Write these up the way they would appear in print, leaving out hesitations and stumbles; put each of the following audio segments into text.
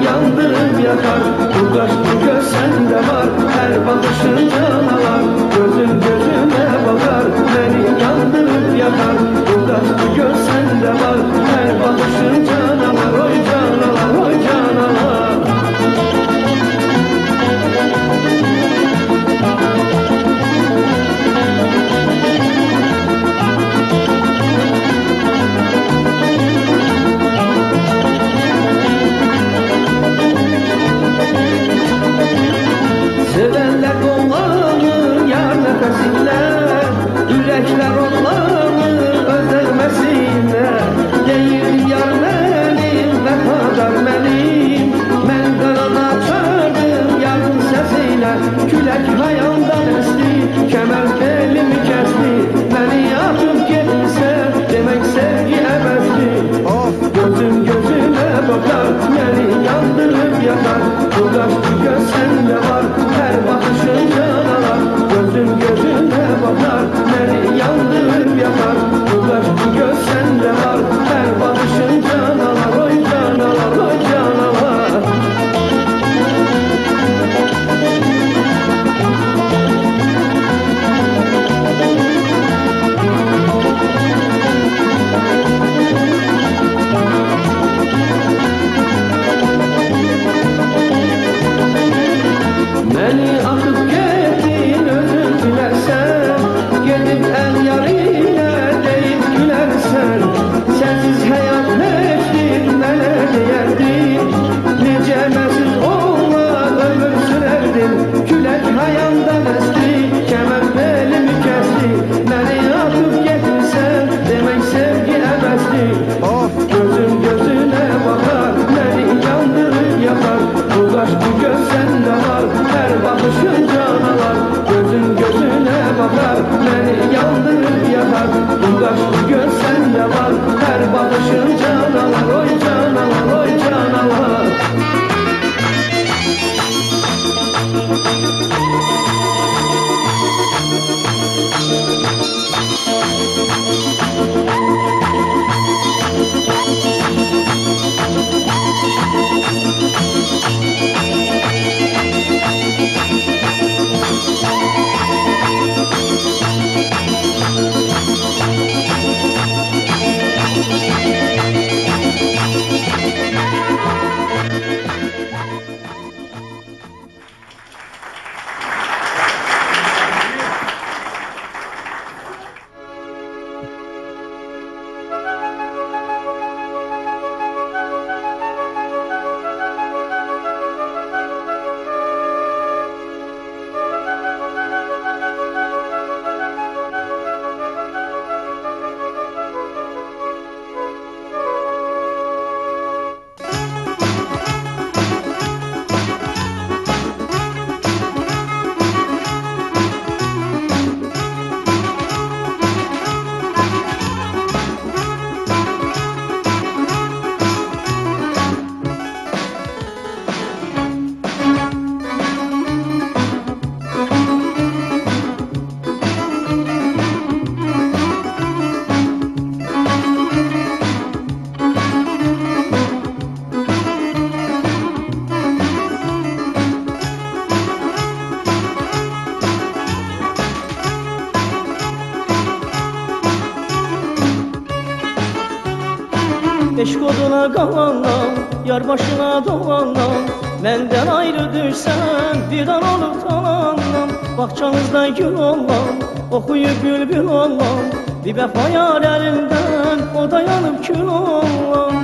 yandırıp yakar. Bu kaş bu göz sende var, her bakışın canavar. Gözün gözüne bakar, beni yandırıp yakar. Bu kaş bu göz sende var, her bakışın canavar. Oy canavar, oy canavar. Sevenler kollanır yar nefesine, yürekler onlanır özlemesinle. Değil yar benim, vefadar benim, ben kanada çağırdım yarın sesiyle. Külek hayaldan esti, kemer belimi kesti, beni atıp gitse demek sevgi ebedi. Gözüm gözüne bakar, beni yandırıp yakar. Bu kaş bu göz sende var, her bakışın canavar. Gözüm gözüne bakar, beni yandırıp yakar. Bu kaş bu göz sende var, her bakışın canavar. Oy canavar, oy canavar. Beni atıp gittin özür dilersen, gidip el yarıyla deyip gülersen. Sensiz hayat neştir, neler diyerdim, nice mesut oğlan ömür sürerdim. Külek hayaldan esti, kemer belimi kesti, beni atıp gittin demek sevgi ebedi. Gözüm gözüne bakar, beni yandırıp yakar. Bu kaş bu göz sende var, her bakışın canavar. Gözüm gözüne bakar, beni yandırıp yakar. Bu kaş bu göz sende var, her bakışın canavar. Oy canavar, oy canavar. Eşk oduna qalandan, yar başına dolandan, məndən ayrı düşsən, bir an olub talandan. Baxçanızda gül olan, oxuyub bülbül olan, bir vəfa yar əlindən, o da yanıb kül olan.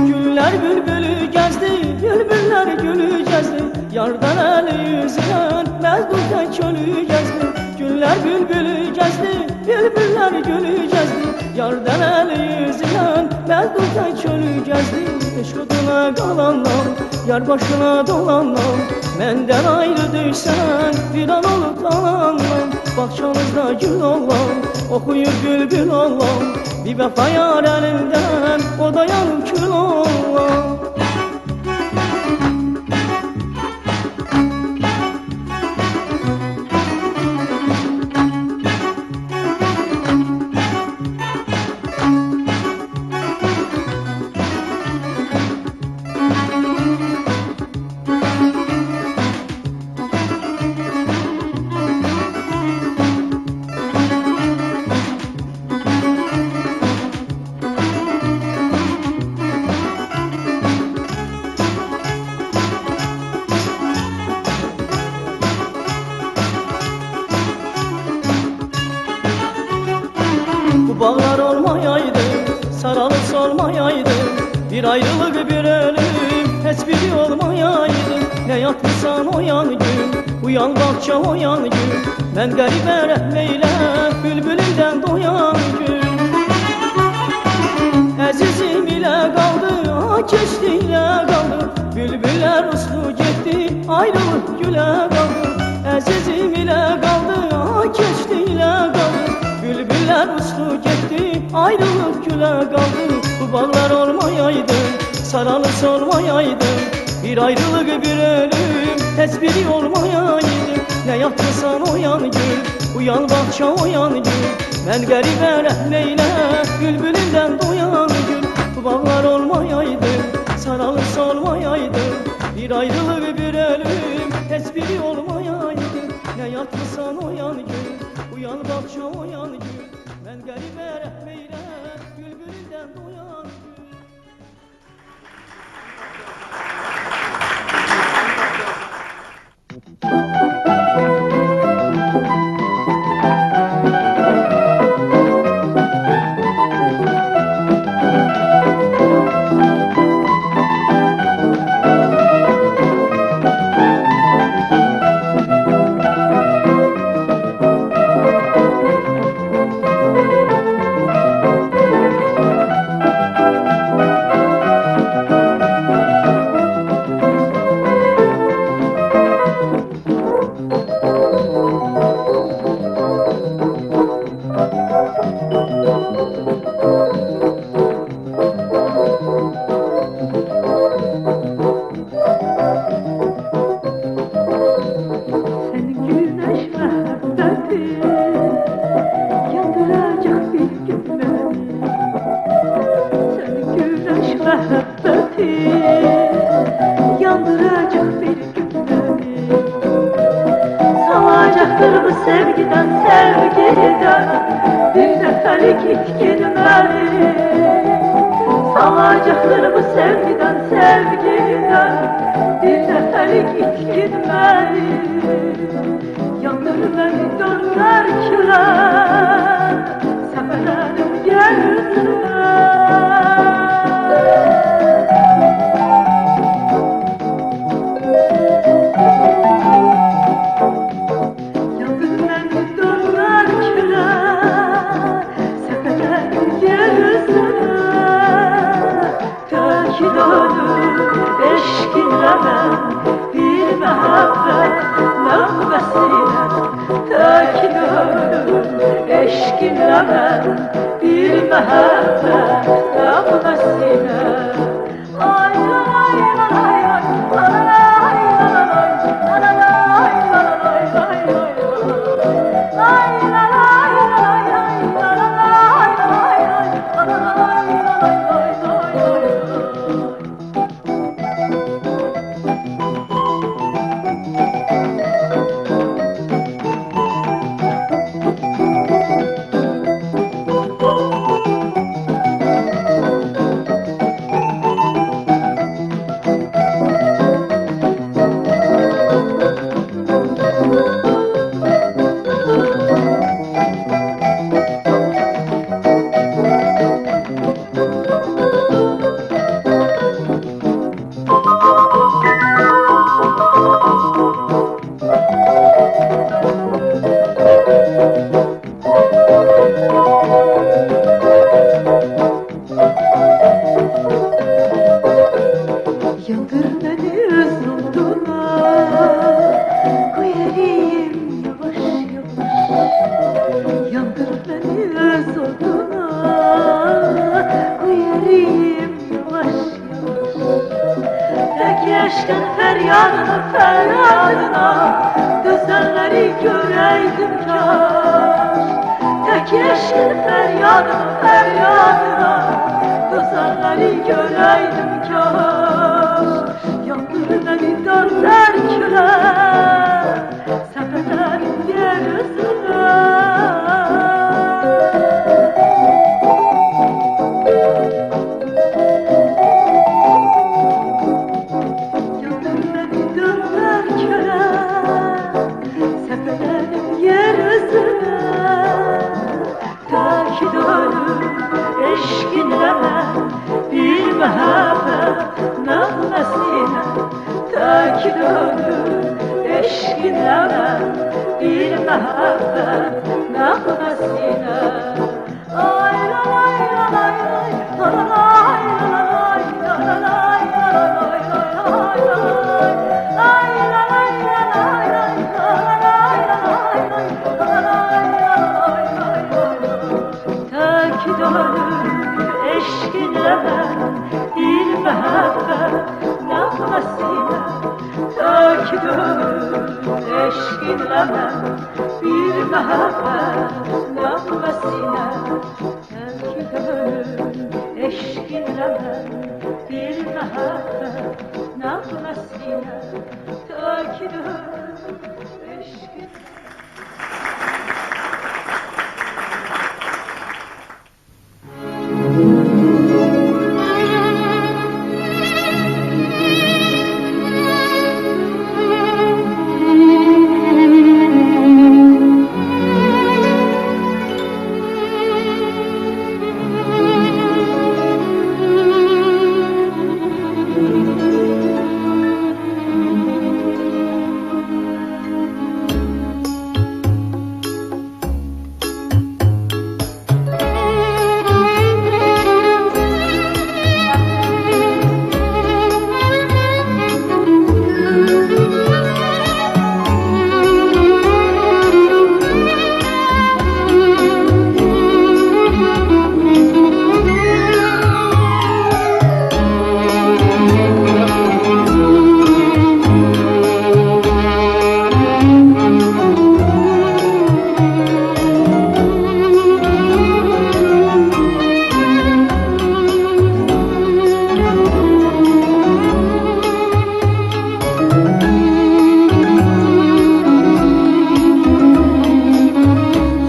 Güller bülbülü gəzdi, bülbüllər gülü gəzdi, yardan əli yüzən, məzdum tək ölü gəzdi. Güller bülbülü gəzdi, bülbüllər gülü gəzdi, yardan əli yüzən, məzdum tək ölü gəzdi. Eşq oduna qalandan, yar başına dolandan, məndən ayrı düşsən, bir an olub talandan. Baxçanızda gül olan, oxuyub bülbül olan, bir vəfa yar əlindən, o da yanıb kül olan. Bir ayrılık bir ölüm hiçbiri olmayaydı. Ne yatmışsan o yan gün, uyan bakça o yan gün. Ben garibe rəhmeyle bülbülünden doyan gün. Əzizim ilə qaldı, keçdi ilə qaldı. Bülbüllər uslu getdi, ayrılıq gülə qaldı. Əzizim ilə qaldı, keçdi ilə qaldı. Bülbüllər uslu getdi, ayrılıq gülə qaldı. Bu bağlar olmayaydı, saralıb solmayaydı. Bir ayrılık bir ölüm, tezbiri olmayaydı. Ne yatmışsan o yan gün, uyan bakça o yan gün. Ben garibe rəhmeyle bülbülünden doyan gün. Bu bağlar olmayaydı, saralıb solmayaydı. Bir ayrılık bir ölüm, tezbiri olmayaydı. Ne yatmışsan o yan gün, uyan bakça o yan gün. Ben garibe rəhmeyle bülbülünden doyan gün. Yandıracak bir gündemi salacaktır bu sevgiden bir neferlik itkinmeni. Salacaktır bu sevgiden bir neferlik itkinmeni. Yandır beni dönler küler, sepelerim gelirler. Bir mehabbet nağmesine tekin ölüm eşkinle ben bir mehabbet nağmesine. Ay ay ay ay feryadına düzenleri göreydim kaş. Tek eşkin feryadına düzenleri göreydim kaş. Yandır beni dörtler küler sepetlerin yeryüzüne. Eşkinle bir mehabbet dönür eşkinle ben bir mehabbet nefesine. Ay la lay la lay lay, la la lay la lay, la la lay la lay, la lay la lay. Ay la lay la lay lay, la la lay la lay lay, la la lay la lay lay lay. Tek dönür eşkinle ben bir mehabbet nefesine. Tek dönür eşkinle ben bir mehabbet nefesine. Tek dönür eşkinle ben bir mehabbet nefesine. Tek dönür eşkinle.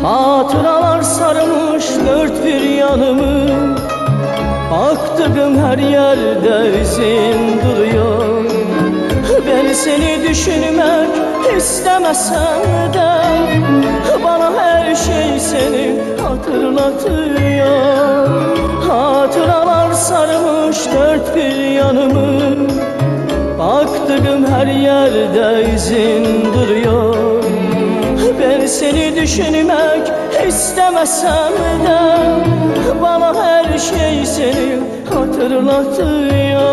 Hatıralar sarmış dört bir yanımı, baktığım her yerde izin duruyor. Ben seni düşünmek istemesem de bana her şey seni hatırlatıyor. Hatıralar sarmış dört bir yanımı, baktığım her yerde izin duruyor. Ben seni düşünmek istemesem de bana her şey seni hatırlatıyor.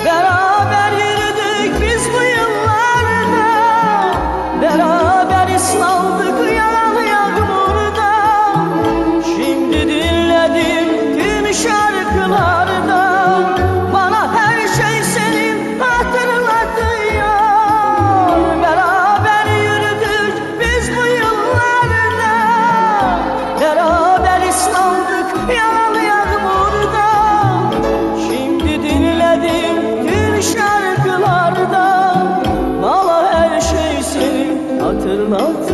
Beraber yürüdük biz bu yıllarda, beraber ıslandık yağan yağmurda. Şimdi dinledim tüm şarkılarda, bana her şey senin hatırlatıyor. Beraber yürüdük biz bu yıllarda, beraber ıslandık yağan yağmurda. Şimdi dinledim tüm şarkılarda, bana her şey seni hatırlatıyor.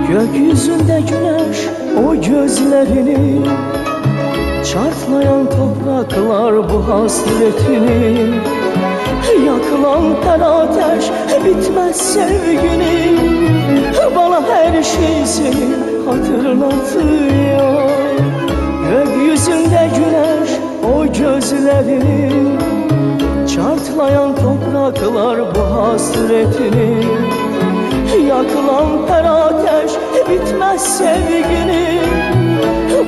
Gökyüzünde güneş o gözlerini, çarplayan topraklar bu hasretini. Yakılan ter ateş bitmez sevgini, bana her şey seni hatırlatıyor. Gökyüzünde güneş o gözlerini, çarplayan topraklar bu hasretini. Yakılan ter ateş bitmez sevgini,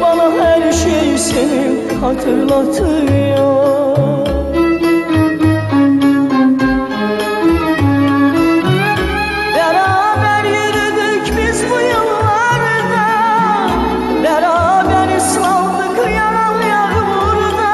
bana her şey seni hatırlatıyor. Beraber yürüdük biz bu yıllarda, beraber ıslandık yağan yağmurda.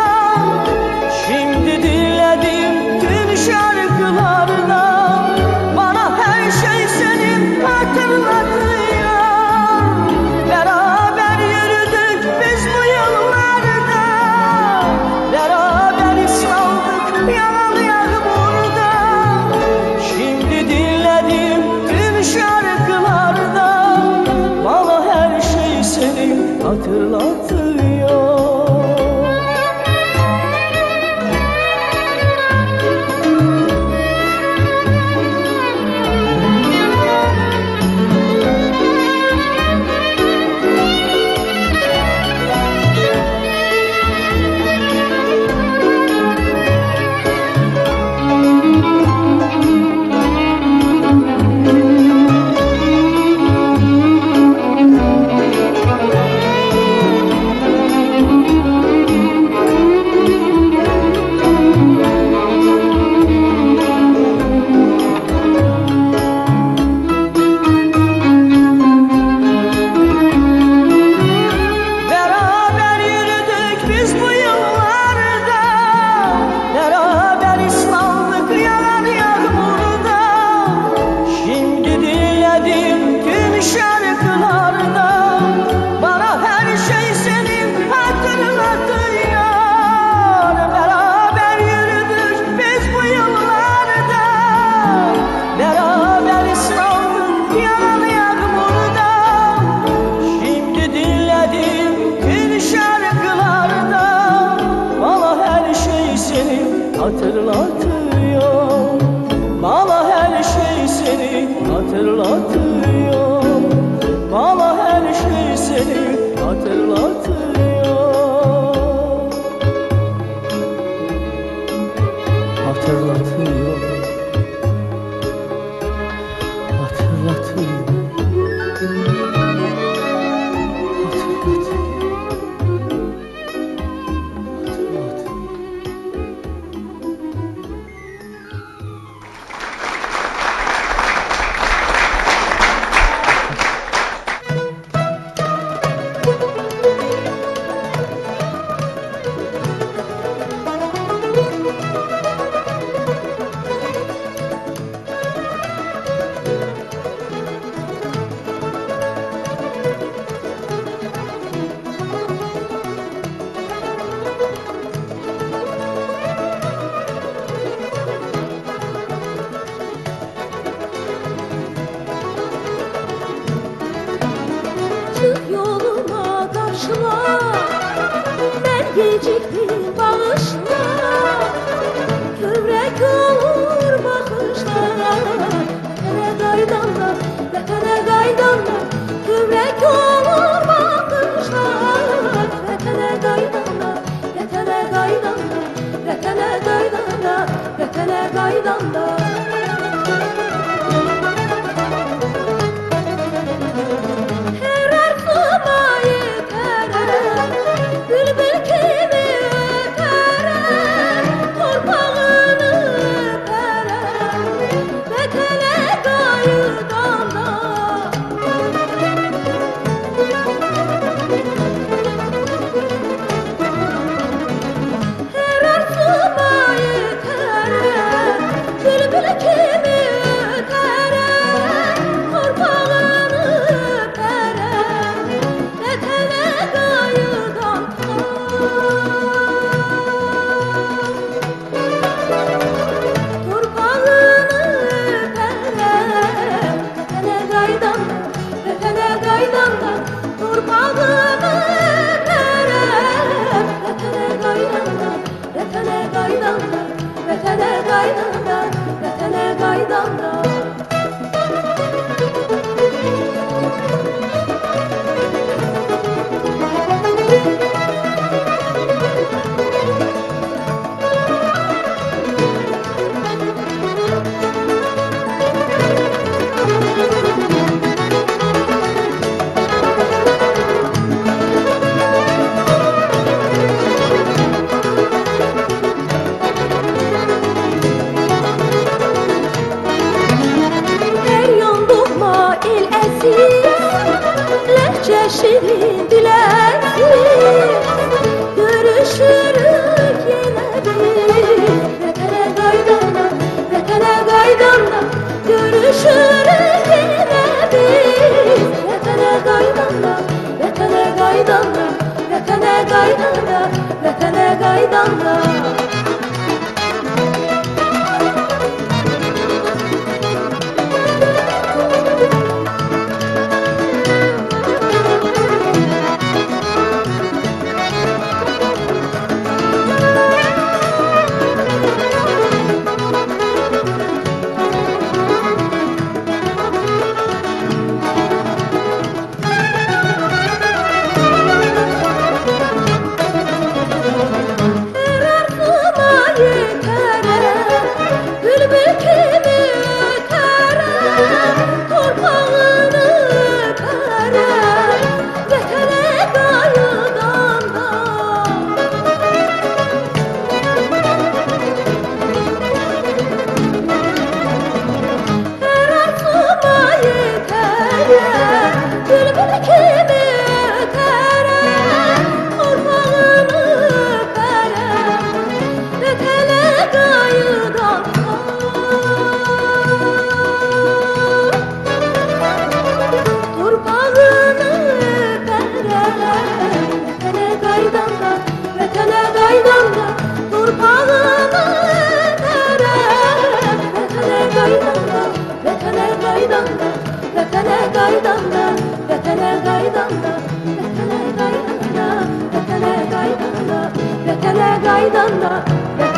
geciktin bağışla, kövrek olur bakışlar. Vətənə qaydanla, vətənə qaydanla, kövrek olur bakışlar. Vətənə qaydanla, vətənə qaydanla, vətənə qaydanla, vətənə qaydanla. Her arzuma yeterem, bülbül kimi öterem, torpağını öperem, vətənə qayıdanda. Her arzuma yeterem, bülbül kimi öterem, torpağını öperem, vətənə qayıdanda. Torpağını öperem, vətənə qaydanda, vətənə qaydanda. Torpağını öperem, vətənə qaydanda, vətənə qaydanda, vətənə qaydanda, vətənə qaydanda. Her yan doğma el əziz, ləhcə şirin dil əziz. Görüşürük yenə biz, vətənə qaydanda, vətənə qaydanda. Görüşürük yenə biz, vətənə qaydanda, vətənə qaydanda, vətənə qaydanda, vətənə qaydanda. Her arzuma yeterem, bülbül kimi öterem, torpağını öperem, vətənə qayıdanda. Her arzuma yeterem, bülbül kimi öterem, torpağını öperem, vətənə qayıdanda. Torpağını öperem, vətənə qaydanda, vətənə qaydanda. Torpağını öperem, vətənə qaydanda, vətənə qaydanda, vətənə qaydanda, vətənə qaydanda, vətənə qaydanda, vətənə qaydanda, vətənə qaydanda, vətənə